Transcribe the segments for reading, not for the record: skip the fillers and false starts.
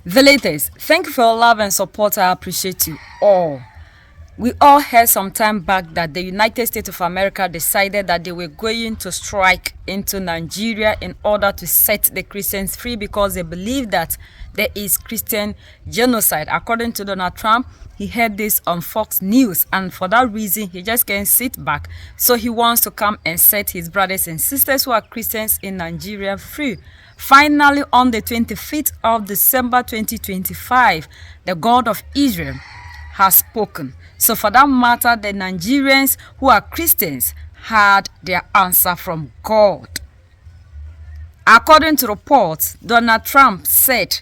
The latest. Thank you for your love and support. I appreciate you all. We all heard some time back that the United States of America decided that they were going to strike into Nigeria in order to set the Christians free because they believe that there is Christian genocide. According to Donald Trump, he heard this on Fox News, and for that reason, he just can't sit back. So he wants to come and set his brothers and sisters who are Christians in Nigeria free. Finally, on the 25th of December 2025, the God of Israel has spoken. So for that matter, the Nigerians who are Christians had their answer from God. According to reports, Donald Trump said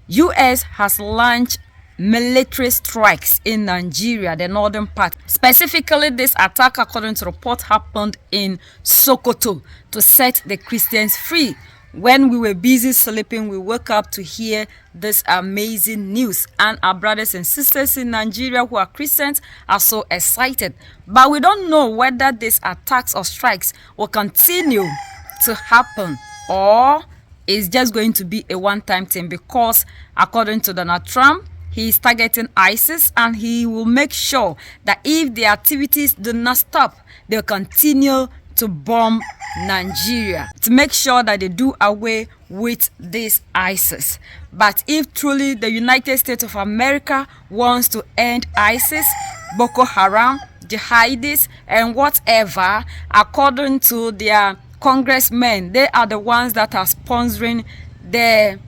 US has launched military strikes in Nigeria, the northern part. Specifically, this attack, according to report, happened in Sokoto to set the Christians free. When we were busy sleeping, we woke up to hear this amazing news, and our brothers and sisters in Nigeria who are Christians are so excited. But we don't know whether these attacks or strikes will continue to happen or it's just going to be a one-time thing, because according to Donald Trump, he is targeting ISIS, and he will make sure that if the activities do not stop, they'll continue to bomb Nigeria to make sure that they do away with this ISIS. But if truly the United States of America wants to end ISIS, Boko Haram, jihadists, and whatever, according to their congressmen, they are the ones that are sponsoring the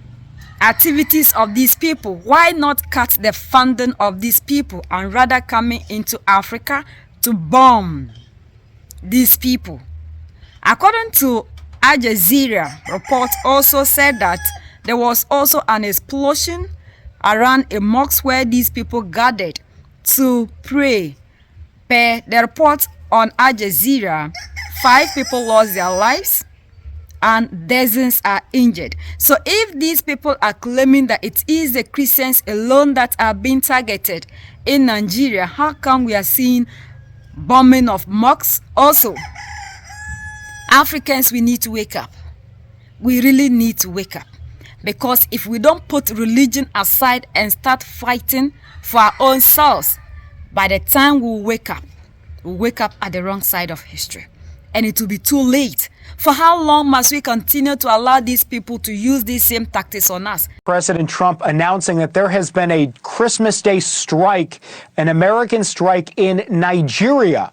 activities of these people. Why not cut the funding of these people and rather coming into Africa to bomb these people? According to Al Jazeera, report also said that there was also an explosion around a mosque where these people gathered to pray. Per the report on Al Jazeera, 5 people lost their lives and dozens are injured. So if these people are claiming that it is the Christians alone that are being targeted in Nigeria, how come we are seeing bombing of mosques also? Africans, we need to wake up. We really need to wake up. Because if we don't put religion aside and start fighting for our own souls, by the time we'll wake up at the wrong side of history. And it will be too late. For how long must we continue to allow these people to use these same tactics on us? President Trump announcing that there has been a Christmas Day strike, an American strike in Nigeria,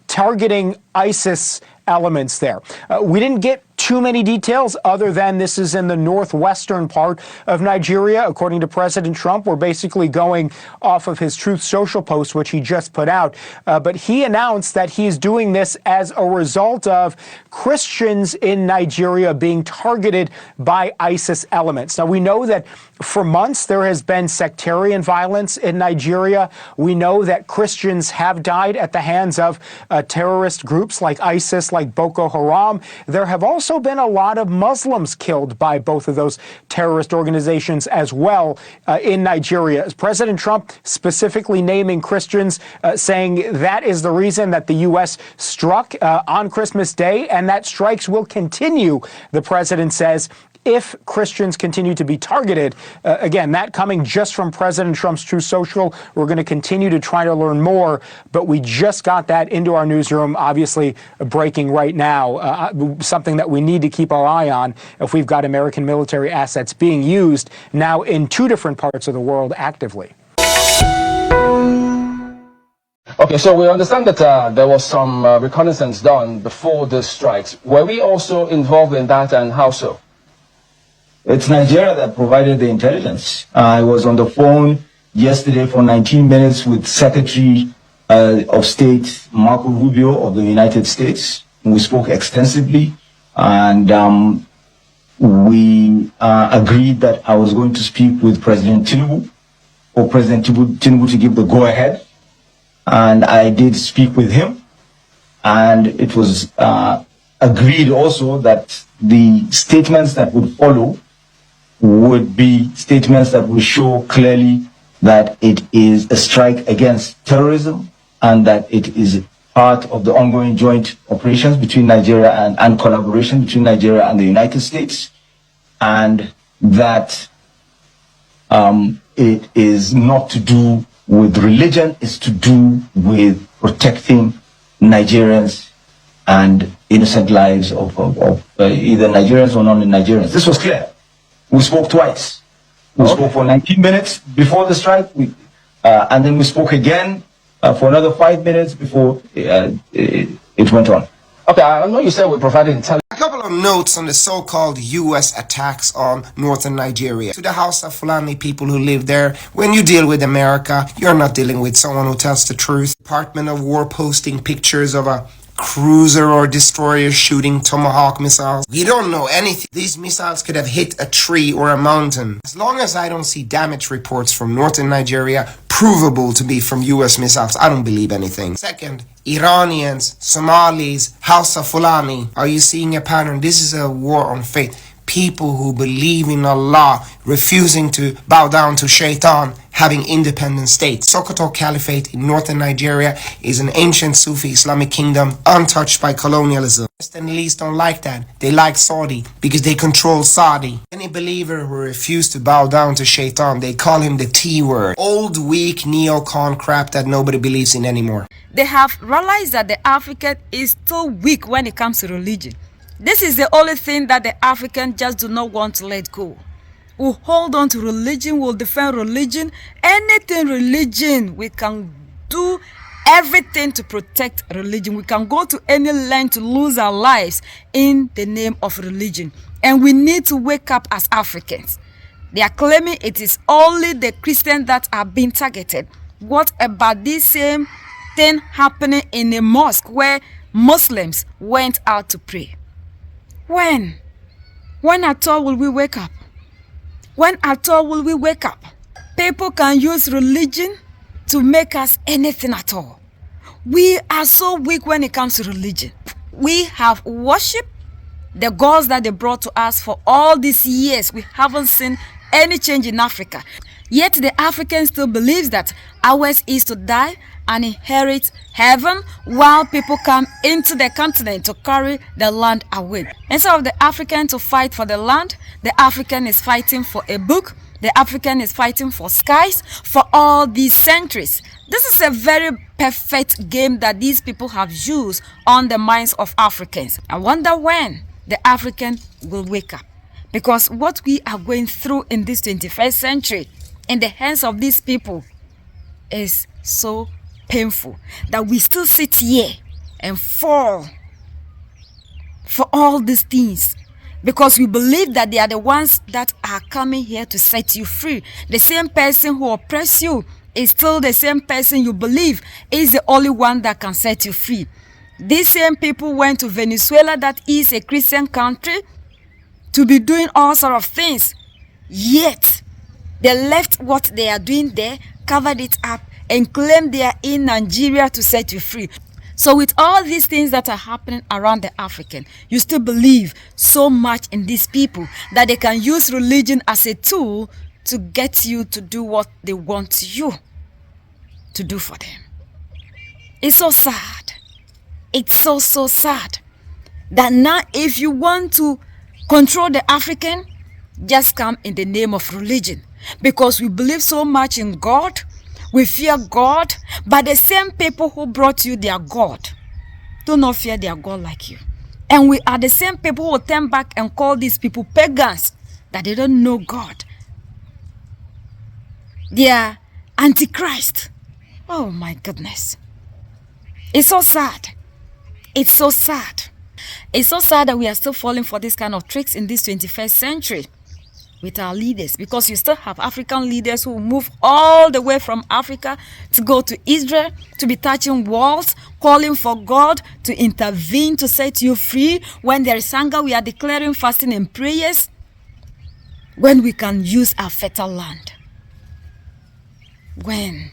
targeting ISIS elements there. We didn't get too many details other than this is in the northwestern part of Nigeria. According to President Trump, we're basically going off of his Truth Social post, which he just put out. But he announced that he's doing this as a result of Christians in Nigeria being targeted by ISIS elements. Now, we know that for months there has been sectarian violence in Nigeria. We know that Christians have died at the hands of terrorist groups like ISIS, like Boko Haram. There have also been a lot of Muslims killed by both of those terrorist organizations as well in Nigeria. President Trump specifically naming Christians, saying that is the reason that the U.S. struck on Christmas Day, and that strikes will continue, the president says, if Christians continue to be targeted. Again, that coming just from President Trump's Truth Social. We're going to continue to try to learn more, but we just got that into our newsroom, obviously breaking right now, something that we need to keep our eye on if we've got American military assets being used now in 2 different parts of the world actively. Okay, so we understand that there was some reconnaissance done before the strikes. Were we also involved in that, and how so? It's Nigeria that provided the intelligence. I was on the phone yesterday for 19 minutes with Secretary of State Marco Rubio of the United States. We spoke extensively, and we agreed that I was going to speak with President Tinubu, for President Tinubu to give the go-ahead. And I did speak with him, and it was agreed also that the statements that would follow would be statements that will show clearly that it is a strike against terrorism and that it is part of the ongoing joint operations between Nigeria and collaboration between Nigeria and the United States, and that It is not to do with religion, it's to do with protecting Nigerians and innocent lives of either Nigerians or non-Nigerians. This was clear. We spoke twice. We spoke for 19 minutes before the strike, and then we spoke again for another 5 minutes before it went on. Okay, I know you said we provided intelligence. A couple of notes on the so-called U.S. attacks on northern Nigeria. To the Hausa Fulani people who live there, when you deal with America, you're not dealing with someone who tells the truth. Department of War posting pictures of a cruiser or destroyer shooting Tomahawk missiles. We don't know anything. These missiles could have hit a tree or a mountain. As long as I don't see damage reports from northern Nigeria provable to be from US missiles, I don't believe anything. Second, Iranians, Somalis, Hausa Fulani. Are you seeing a pattern? This is a war on faith. People who believe in Allah, refusing to bow down to Shaitan, having independent states. Sokoto Caliphate in northern Nigeria is an ancient Sufi Islamic kingdom untouched by colonialism. West and East don't like that. They like Saudi because they control Saudi. Any believer who refused to bow down to Shaitan, they call him the T word. Old, weak, neocon crap that nobody believes in anymore. They have realized that the African is still weak when it comes to religion. This is the only thing that the African just do not want to let go. We'll hold on to religion, we'll defend religion, anything religion. We can do everything to protect religion. We can go to any length to lose our lives in the name of religion. And we need to wake up as Africans. They are claiming it is only the Christians that are being targeted. What about this same thing happening in a mosque where Muslims went out to pray? When at all will we wake up? When at all will we wake up? People can use religion to make us anything at all. We are so weak when it comes to religion. We have worshipped the gods that they brought to us for all these years. We haven't seen any change in Africa. Yet the African still believes that ours is to die and inherit heaven, while people come into the continent to carry the land away. Instead of the African to fight for the land, the African is fighting for a book, the African is fighting for skies for all these centuries. This is a very perfect game that these people have used on the minds of Africans. I wonder when the African will wake up. Because what we are going through in this 21st century in the hands of these people is so painful that we still sit here and fall for all these things because we believe that they are the ones that are coming here to set you free. The same person who oppress you is still the same person you believe is the only one that can set you free. These same people went to Venezuela, that is a Christian country, to be doing all sort of things, yet they left what they are doing there, covered it up, and claim they are in Nigeria to set you free. So with all these things that are happening around the African, you still believe so much in these people that they can use religion as a tool to get you to do what they want you to do for them. It's so sad. It's so sad that now if you want to control the African, just come in the name of religion. Because we believe so much in God, we fear God, but the same people who brought you their God do not fear their God like you. And we are the same people who will turn back and call these people pagans, that they don't know God. They are antichrist. Oh my goodness. It's so sad. It's so sad. It's so sad that we are still falling for this kind of tricks in this 21st century with our leaders, because you still have African leaders who move all the way from Africa to go to Israel, to be touching walls, calling for God to intervene to set you free. When there is hunger, we are declaring fasting and prayers, when we can use our fertile land. When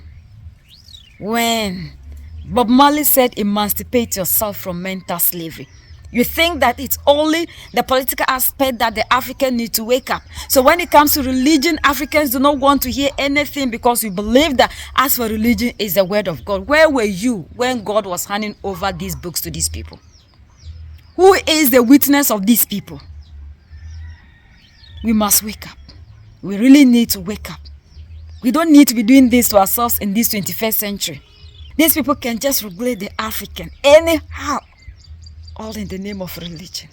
Bob Marley said, emancipate yourself from mental slavery. You think that it's only the political aspect that the African need to wake up. So when it comes to religion, Africans do not want to hear anything because we believe that as for religion is the word of God. Where were you when God was handing over these books to these people? Who is the witness of these people? We must wake up. We really need to wake up. We don't need to be doing this to ourselves in this 21st century. These people can just regulate the African anyhow, all in the name of religion.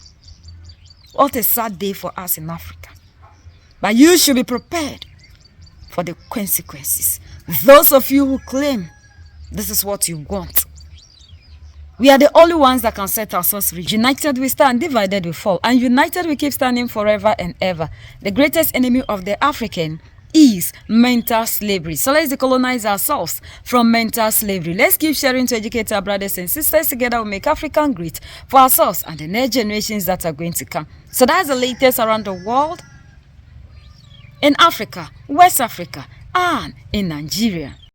What a sad day for us in Africa. But you should be prepared for the consequences. Those of you who claim this is what you want, we are the only ones that can set ourselves free. United we stand, divided we fall. And united we keep standing forever and ever. The greatest enemy of the African is mental slavery. So let's decolonize ourselves from mental slavery. Let's keep sharing to educate our brothers and sisters. Together we'll make African great for ourselves and the next generations that are going to come. So that's the latest around the world, in Africa, West Africa, and in Nigeria.